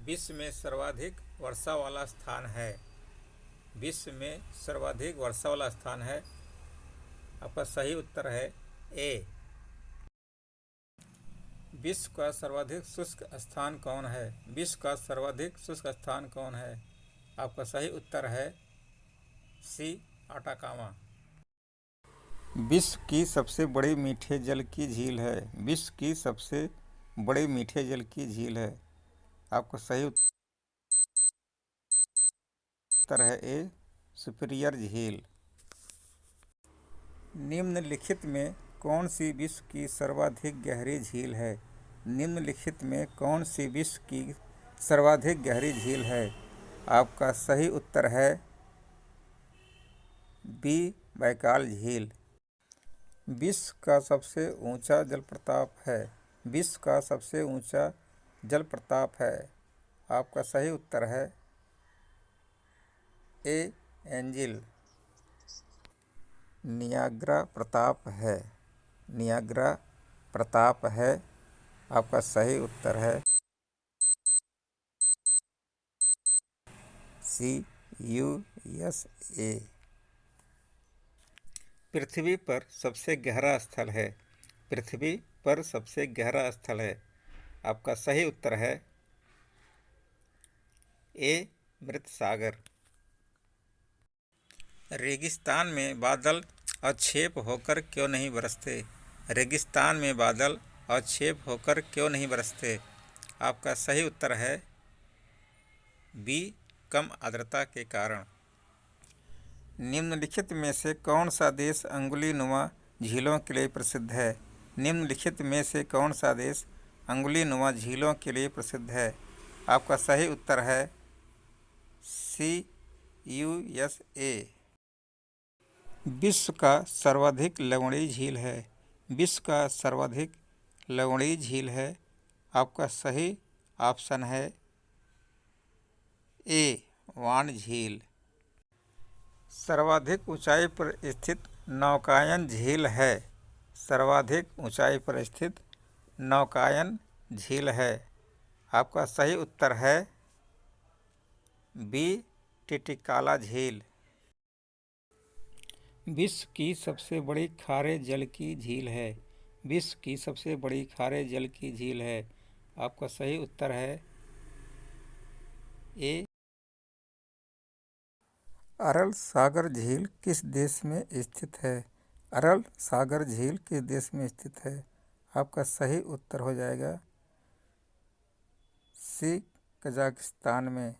विश्व में सर्वाधिक वर्षा वाला स्थान है? विश्व में सर्वाधिक वर्षा वाला स्थान है। आपका सही उत्तर है ए। विश्व का सर्वाधिक शुष्क स्थान कौन है? विश्व का सर्वाधिक शुष्क स्थान कौन है? आपका सही उत्तर है सी, अटाकामा। विश्व की सबसे बड़ी मीठे जल की झील है। विश्व की सबसे बड़ी मीठे जल की झील है। आपका सही उत्तर है ए, सुपीरियर झील। निम्नलिखित में कौन सी विश्व की सर्वाधिक गहरी झील है? निम्नलिखित में कौन सी विश्व की सर्वाधिक गहरी झील है? आपका सही उत्तर है बी, बैकाल झील। विश्व का सबसे ऊंचा जलप्रपात है। विश्व का सबसे ऊंचा जलप्रपात है। आपका सही उत्तर है ए, एंजिल। नियाग्रा प्रताप है। नियाग्रा प्रताप है। आपका सही उत्तर है सी, USA। पृथ्वी पर सबसे गहरा स्थल है। पृथ्वी पर सबसे गहरा स्थल है। आपका सही उत्तर है ए, मृत सागर। रेगिस्तान में बादल अक्षेप होकर क्यों नहीं बरसते? रेगिस्तान में बादल अक्षेप होकर क्यों नहीं बरसते? आपका सही उत्तर है बी, कम आर्द्रता के कारण। निम्नलिखित में से कौन सा देश अंगुलीनुमा झीलों के लिए प्रसिद्ध है? निम्नलिखित में से कौन सा देश अंगुलीनुमा झीलों के लिए प्रसिद्ध है? आपका सही उत्तर है सी, USA। विश्व का सर्वाधिक लवणीय झील है। विश्व का सर्वाधिक लवणीय झील है। आपका सही ऑप्शन है ए, वान झील। सर्वाधिक ऊंचाई पर स्थित नौकायन झील है। सर्वाधिक ऊंचाई पर स्थित नौकायन झील है। आपका सही उत्तर है बी, टिटिकाला झील। विश्व की सबसे बड़ी खारे जल की झील है। विश्व की सबसे बड़ी खारे जल की झील है। आपका सही उत्तर है ए, अरल सागर झील किस देश में स्थित है? अरल सागर झील किस देश में स्थित है? आपका सही उत्तर हो जाएगा सी, कजाकिस्तान में।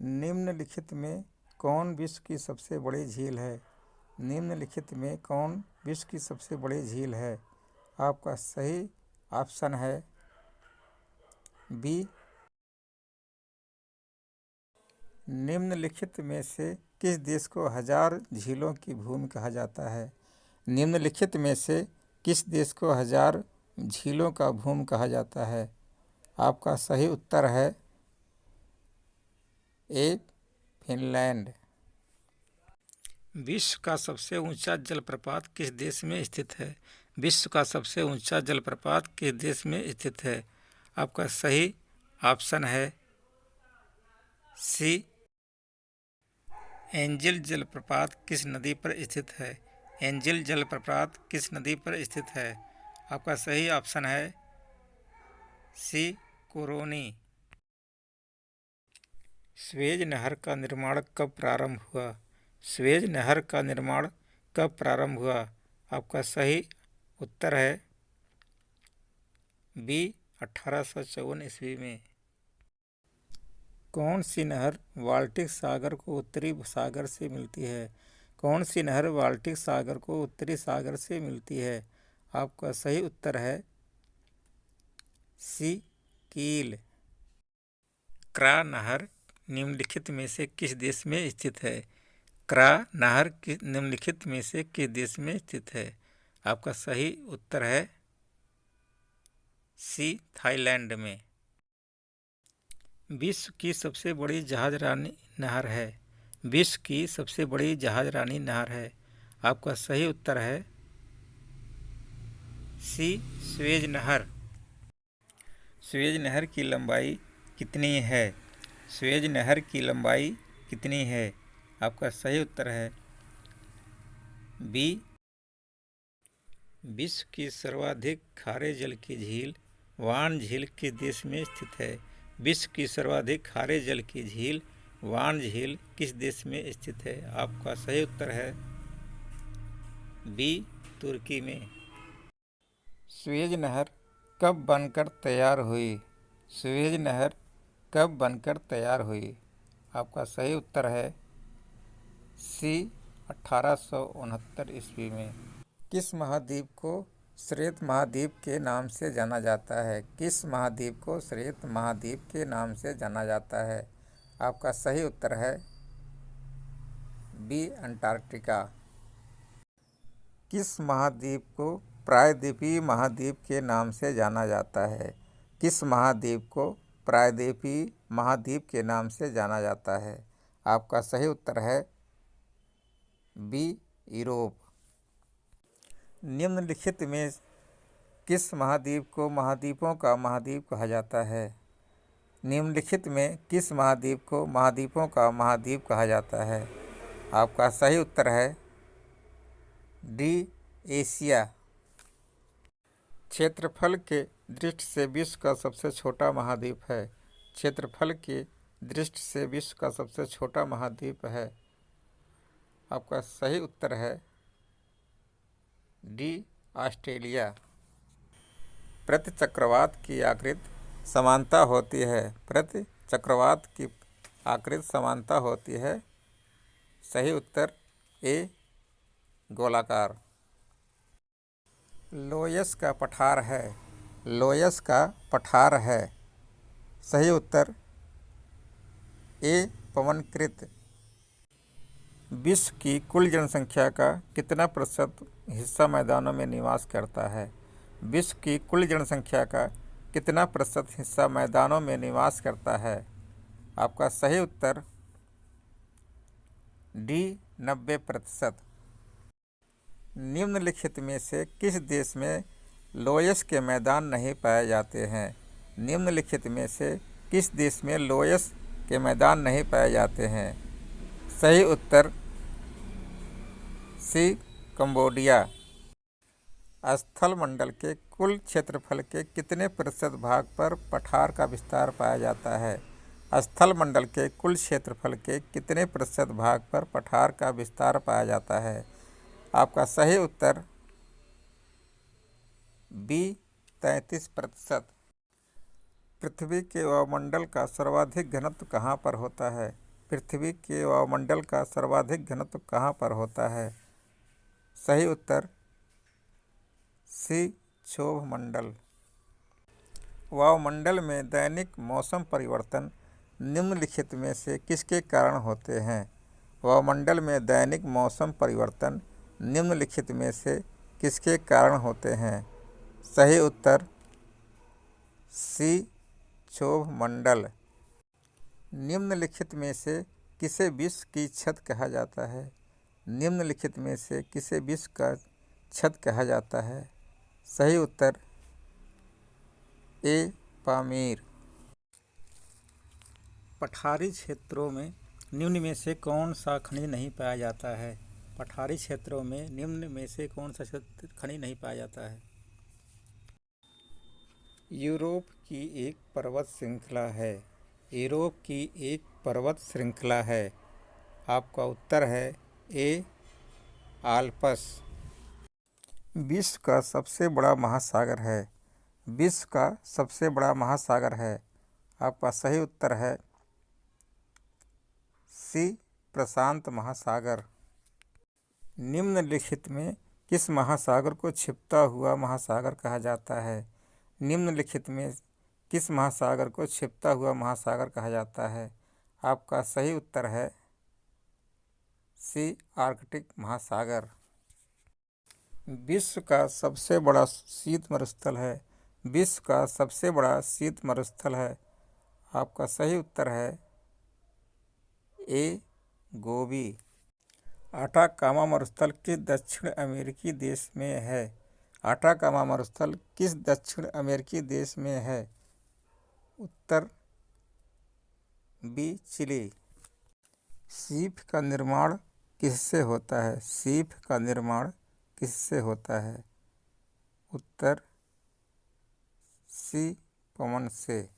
निम्नलिखित में कौन विश्व की सबसे बड़ी झील है? निम्नलिखित में कौन विश्व की सबसे बड़ी झील है? आपका सही ऑप्शन है बी। निम्नलिखित में से किस देश को हजार झीलों की भूमि कहा जाता है? निम्नलिखित में से किस देश को हजार झीलों का भूमि कहा जाता है? आपका सही उत्तर है ए, फिनलैंड। विश्व का सबसे ऊंचा जलप्रपात किस देश में स्थित है? विश्व का सबसे ऊंचा जलप्रपात किस देश में स्थित है? आपका सही ऑप्शन है सी, एंजिल जलप्रपात किस नदी पर स्थित है? एंजिल जलप्रपात किस नदी पर स्थित है? आपका सही ऑप्शन है सी, कोरोनी। स्वेज नहर का निर्माण कब प्रारंभ हुआ? स्वेज नहर का निर्माण कब प्रारंभ हुआ? आपका सही उत्तर है बी, 1854 ईस्वी में। कौन सी नहर बाल्टिक सागर को उत्तरी सागर से मिलती है? कौन सी नहर बाल्टिक सागर को उत्तरी सागर से मिलती है? आपका सही उत्तर है सी, कील। क्रा नहर निम्नलिखित में से किस देश में स्थित है? क्रा नहर निम्नलिखित में से किस देश में स्थित है? आपका सही उत्तर है सी, थाईलैंड में। विश्व की सबसे बड़ी जहाजरानी नहर है। विश्व की सबसे बड़ी जहाजरानी नहर है। आपका सही उत्तर है सी, स्वेज नहर। स्वेज नहर की लंबाई कितनी है? सुएज नहर की लंबाई कितनी है? आपका सही उत्तर है बी। विश्व की सर्वाधिक खारे जल की झील वान झील किस देश में स्थित है? विश्व की सर्वाधिक खारे जल की झील वान झील किस देश में स्थित है? आपका सही उत्तर है बी, तुर्की में। सुएज नहर कब बनकर तैयार हुई? सुएज नहर कब बनकर तैयार हुई? आपका सही उत्तर है सी, 1869 ईस्वी में। किस महाद्वीप को श्वेत महाद्वीप के नाम से जाना जाता है? किस महाद्वीप को श्वेत महाद्वीप के नाम से जाना जाता है? आपका सही उत्तर है बी, अंटार्कटिका। किस महाद्वीप को प्रायद्वीपीय महाद्वीप के नाम से जाना जाता है? किस महाद्वीप को प्रायद्वीपीय महाद्वीप के नाम से जाना जाता है? आपका सही उत्तर है बी, यूरोप। निम्नलिखित में किस महाद्वीप को महाद्वीपों का महाद्वीप कहा जाता है? निम्नलिखित में किस महाद्वीप को महाद्वीपों का महाद्वीप कहा जाता है? आपका सही उत्तर है डी, एशिया। क्षेत्रफल के दृष्टि से विश्व का सबसे छोटा महाद्वीप है। क्षेत्रफल की दृष्टि से विश्व का सबसे छोटा महाद्वीप है। आपका सही उत्तर है डी, ऑस्ट्रेलिया। प्रति चक्रवात की आकृति समानता होती है। प्रति चक्रवात की आकृति समानता होती है। सही उत्तर ए, गोलाकार। लोयस का पठार है। लोयस का पठार है। सही उत्तर ए, पवनकृत। विश्व की कुल जनसंख्या का कितना प्रतिशत हिस्सा मैदानों में निवास करता है? विश्व की कुल जनसंख्या का कितना प्रतिशत हिस्सा मैदानों में निवास करता है? आपका सही उत्तर डी, 90%। निम्नलिखित में से किस देश में लोयस के मैदान नहीं पाए जाते हैं? निम्नलिखित में से किस देश में लोयस के मैदान नहीं पाए जाते हैं? सही उत्तर सी, कंबोडिया। स्थल मंडल के कुल क्षेत्रफल के कितने प्रतिशत भाग पर पठार का विस्तार पाया जाता है? स्थल मंडल के कुल क्षेत्रफल के कितने प्रतिशत भाग पर पठार का विस्तार पाया जाता है? आपका सही उत्तर बी, 33%। पृथ्वी के वायुमंडल का सर्वाधिक घनत्व कहाँ पर होता है? पृथ्वी के वायुमंडल का सर्वाधिक घनत्व कहाँ पर होता है? सही उत्तर सी, क्षोभ मंडल। वायुमंडल में दैनिक मौसम परिवर्तन निम्नलिखित में से किसके कारण होते हैं? वायुमंडल में दैनिक मौसम परिवर्तन निम्नलिखित में से किसके कारण होते हैं? सही उत्तर सी, क्षोभ मंडल। निम्नलिखित में से किसे विश्व की छत कहा जाता है? निम्नलिखित में से किसे विश्व का छत कहा जाता है? सही उत्तर ए, पामीर। पठारी क्षेत्रों में निम्न में से कौन सा खनिज नहीं पाया जाता है? पठारी क्षेत्रों में निम्न में से कौन सा खनिज नहीं पाया जाता है? यूरोप की एक पर्वत श्रृंखला है। यूरोप की एक पर्वत श्रृंखला है। आपका उत्तर है ए, आल्प्स। विश्व का सबसे बड़ा महासागर है। विश्व का सबसे बड़ा महासागर है। आपका सही उत्तर है सी, प्रशांत महासागर। निम्नलिखित में किस महासागर को छिपता हुआ महासागर कहा जाता है? निम्नलिखित में किस महासागर को छिपता हुआ महासागर कहा जाता है? आपका सही उत्तर है सी, आर्कटिक महासागर। विश्व का सबसे बड़ा शीत मरुस्थल है। विश्व का सबसे बड़ा शीत मरुस्थल है। आपका सही उत्तर है ए, गोबी। आटाकामा मरुस्थल किस दक्षिण अमेरिकी देश में है? आटाकामा मरुस्थल किस दक्षिण अमेरिकी देश में है? उत्तर बी चिली। सीप का निर्माण किससे होता है? सीप का निर्माण किससे होता है? उत्तर सी पवन से।